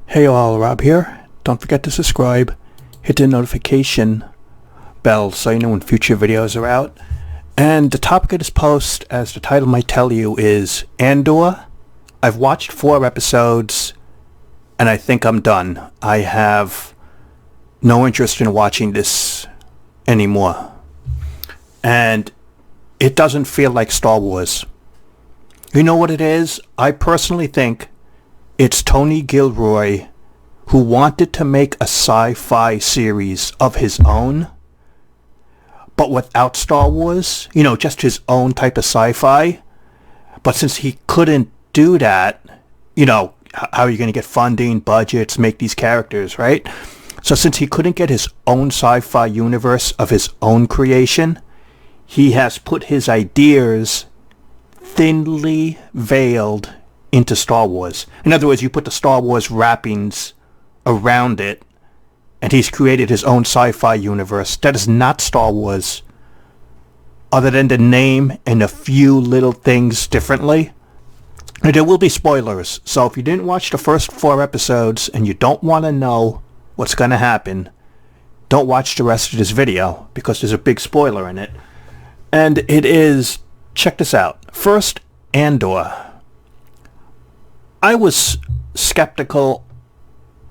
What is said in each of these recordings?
Hey all, Rob here. Don't forget to subscribe, hit the notification bell so you know when future videos are out. And the topic of this post, as the title might tell you, is Andor. I've watched 4 episodes and I think I'm done. I have no interest in watching this anymore. And it doesn't feel like Star Wars. You know what it is? I personally think it's Tony Gilroy who wanted to make a sci-fi series of his own, but without Star Wars, just his own type of sci-fi. But since he couldn't do that, how are you going to get funding, budgets, make these characters, right? So since he couldn't get his own sci-fi universe of his own creation, he has put his ideas thinly veiled into Star Wars. In other words, you put the Star Wars wrappings around it, and he's created his own sci-fi universe that is not Star Wars, other than the name and a few little things differently. And there will be spoilers, so if you didn't watch the first 4 episodes and you don't want to know what's going to happen, don't watch the rest of this video, because there's a big spoiler in it. And it is, check this out. First, Andor. I was skeptical,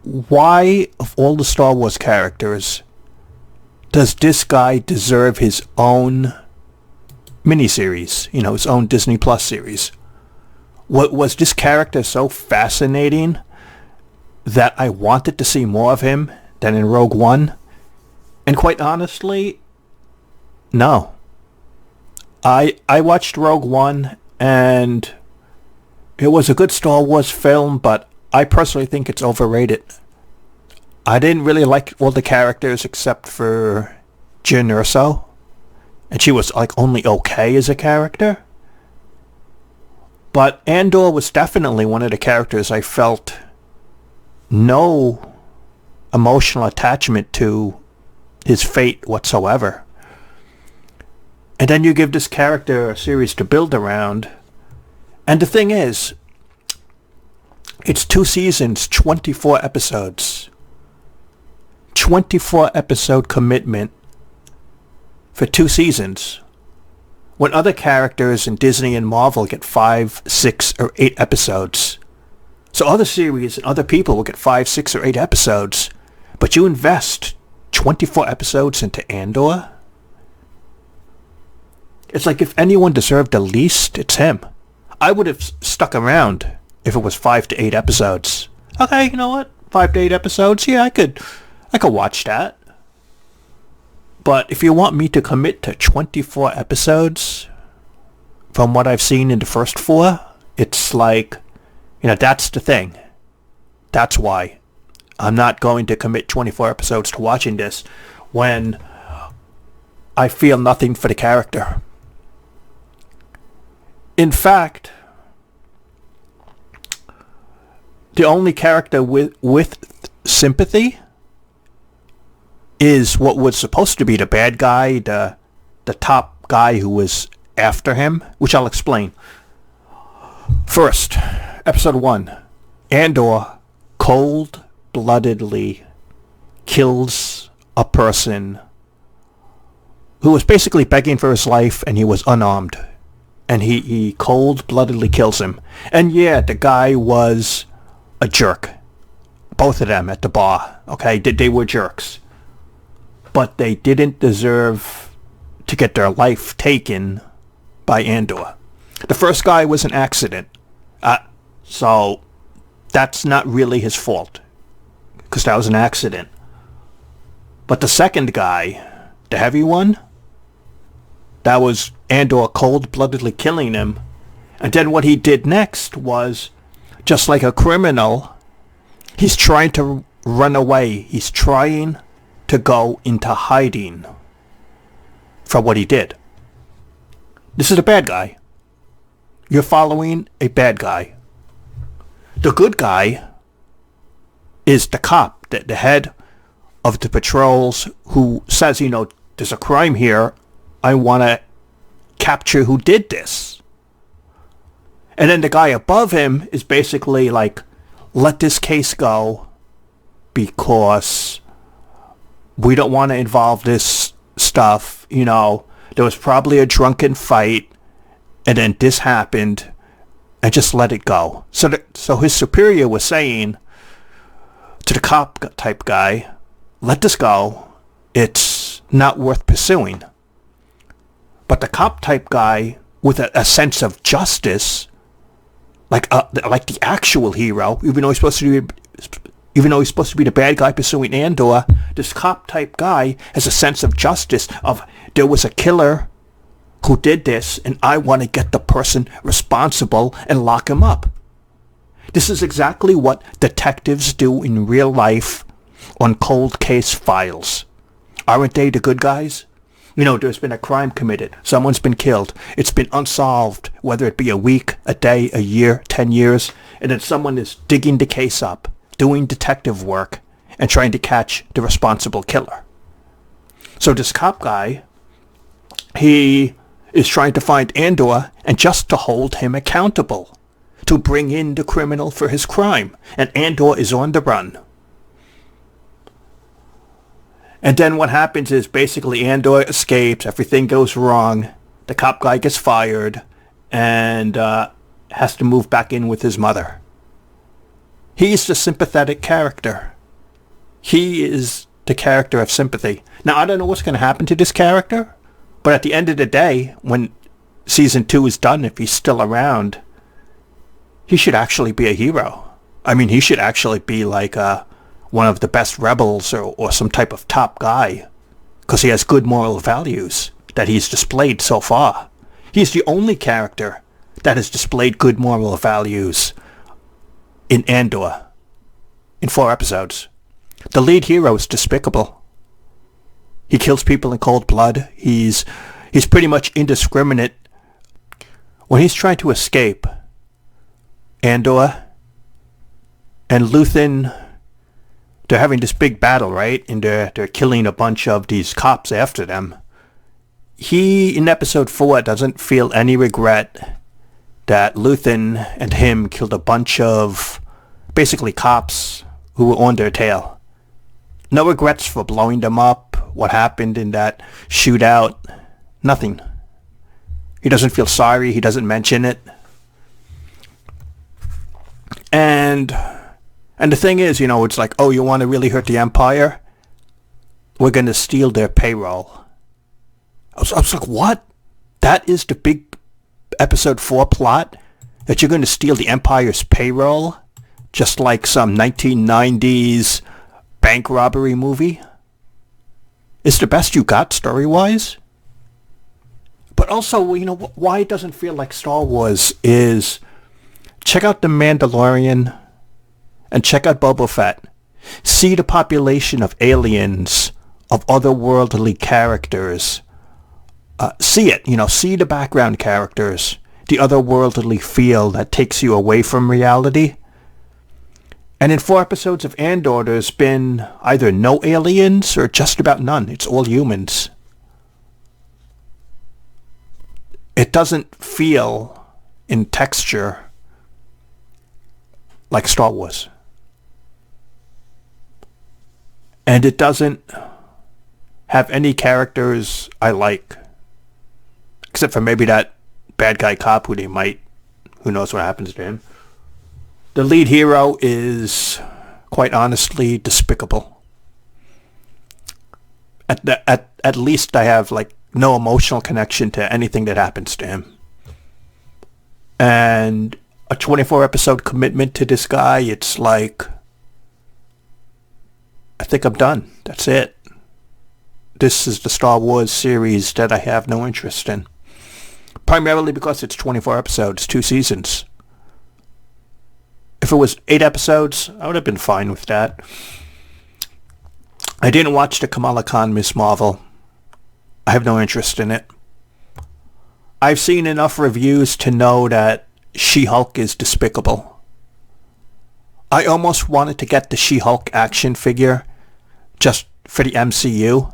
why of all the Star Wars characters does this guy deserve his own miniseries, his own Disney Plus series? What was this character so fascinating that I wanted to see more of him than in Rogue One? And quite honestly, no. I watched Rogue One and it was a good Star Wars film, but I personally think it's overrated. I didn't really like all the characters except for Jyn Erso, and she was only okay as a character. But Andor was definitely one of the characters I felt no emotional attachment to his fate whatsoever. And then you give this character a series to build around. And the thing is, it's 2 seasons, 24 episodes. 24 episode commitment for 2 seasons. When other characters in Disney and Marvel get 5, 6, or 8 episodes. So other series and other people will get 5, 6, or 8 episodes. But you invest 24 episodes into Andor? It's like if anyone deserved the least, it's him. I would have stuck around if it was 5 to 8 episodes. Okay, you know what? 5 to 8 episodes? Yeah, I could watch that. But if you want me to commit to 24 episodes, from what I've seen in the first 4, it's like, that's the thing. That's why I'm not going to commit 24 episodes to watching this when I feel nothing for the character. In fact, the only character with sympathy is what was supposed to be the bad guy, the top guy who was after him, which I'll explain. First, episode 1, Andor cold-bloodedly kills a person who was basically begging for his life, and he was unarmed. And he cold-bloodedly kills him. And yeah, the guy was a jerk. Both of them at the bar, okay? They were jerks. But they didn't deserve to get their life taken by Andor. The first guy was an accident. So that's not really his fault, because that was an accident. But the second guy, the heavy one, that was Andor cold-bloodedly killing him. And then what he did next was, just like a criminal, he's trying to run away. He's trying to go into hiding from what he did. This is a bad guy. You're following a bad guy. The good guy is the cop, the head of the patrols, who says, there's a crime here. I want to capture who did this. And then the guy above him is basically like, let this case go because we don't want to involve this stuff. You know, there was probably a drunken fight and then this happened and just let it go. So his superior was saying to the cop type guy, let this go. It's not worth pursuing. But the cop type guy with a sense of justice, like the actual hero, even though he's supposed to be the bad guy pursuing Andor, this cop type guy has a sense of justice of there was a killer who did this and I want to get the person responsible and lock him up. This is exactly what detectives do in real life on cold case files. Aren't they the good guys? You know, there's been a crime committed. Someone's been killed. It's been unsolved, whether it be a week, a day, a year, 10 years, and then someone is digging the case up, doing detective work, and trying to catch the responsible killer. So this cop guy, he is trying to find Andor and just to hold him accountable, to bring in the criminal for his crime. And Andor is on the run. And then what happens is basically Andor escapes, everything goes wrong, the cop guy gets fired, and has to move back in with his mother. He's the sympathetic character. He is the character of sympathy. Now, I don't know what's going to happen to this character, but at the end of the day, when season 2 is done, if he's still around, he should actually be a hero. I mean, he should actually be like one of the best rebels or some type of top guy, because he has good moral values that he's displayed so far. He's the only character that has displayed good moral values in Andor in 4 episodes. The lead hero is despicable. He kills people in cold blood. He's pretty much indiscriminate. When he's trying to escape Andor and Luthen, they're having this big battle, right? And they're killing a bunch of these cops after them. He, in episode 4, doesn't feel any regret that Luthen and him killed a bunch of, basically, cops who were on their tail. No regrets for blowing them up, what happened in that shootout, nothing. He doesn't feel sorry, he doesn't mention it. And the thing is, you know, it's like, oh, you want to really hurt the Empire? We're going to steal their payroll. I was like, what? That is the big episode 4 plot? That you're going to steal the Empire's payroll? Just like some 1990s bank robbery movie? It's the best you got story-wise? But also, you know, why it doesn't feel like Star Wars is, check out The Mandalorian and check out Boba Fett. See the population of aliens, of otherworldly characters. See it, you know, see the background characters, the otherworldly feel that takes you away from reality. And in 4 episodes of Andor, there's been either no aliens or just about none. It's all humans. It doesn't feel, in texture, like Star Wars. And it doesn't have any characters I like. Except for maybe that bad guy cop who knows what happens to him. The lead hero is, quite honestly, despicable. At least I have, like, no emotional connection to anything that happens to him. And a 24 episode commitment to this guy, it's like, I think I'm done. That's it. This is the Star Wars series that I have no interest in. Primarily because it's 24 episodes, 2 seasons. If it was 8 episodes, I would have been fine with that. I didn't watch the Kamala Khan Miss Marvel. I have no interest in it. I've seen enough reviews to know that She-Hulk is despicable. I almost wanted to get the She-Hulk action figure just for the MCU,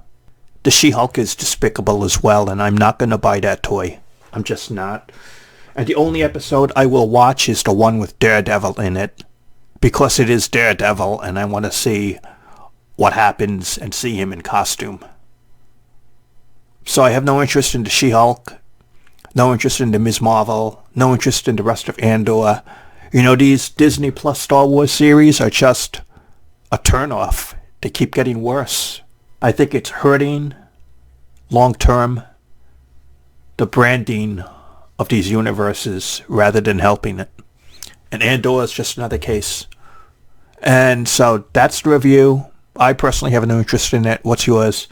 the She-Hulk is despicable as well, and I'm not going to buy that toy. I'm just not. And the only episode I will watch is the one with Daredevil in it, because it is Daredevil, and I want to see what happens and see him in costume. So I have no interest in the She-Hulk, no interest in the Ms. Marvel, no interest in the rest of Andor. You know, these Disney Plus Star Wars series are just a turnoff. They keep getting worse. I think it's hurting, long-term, the branding of these universes rather than helping it. And Andor is just another case. And so that's the review. I personally have no interest in it. What's yours?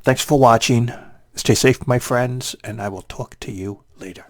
Thanks for watching. Stay safe, my friends, and I will talk to you later.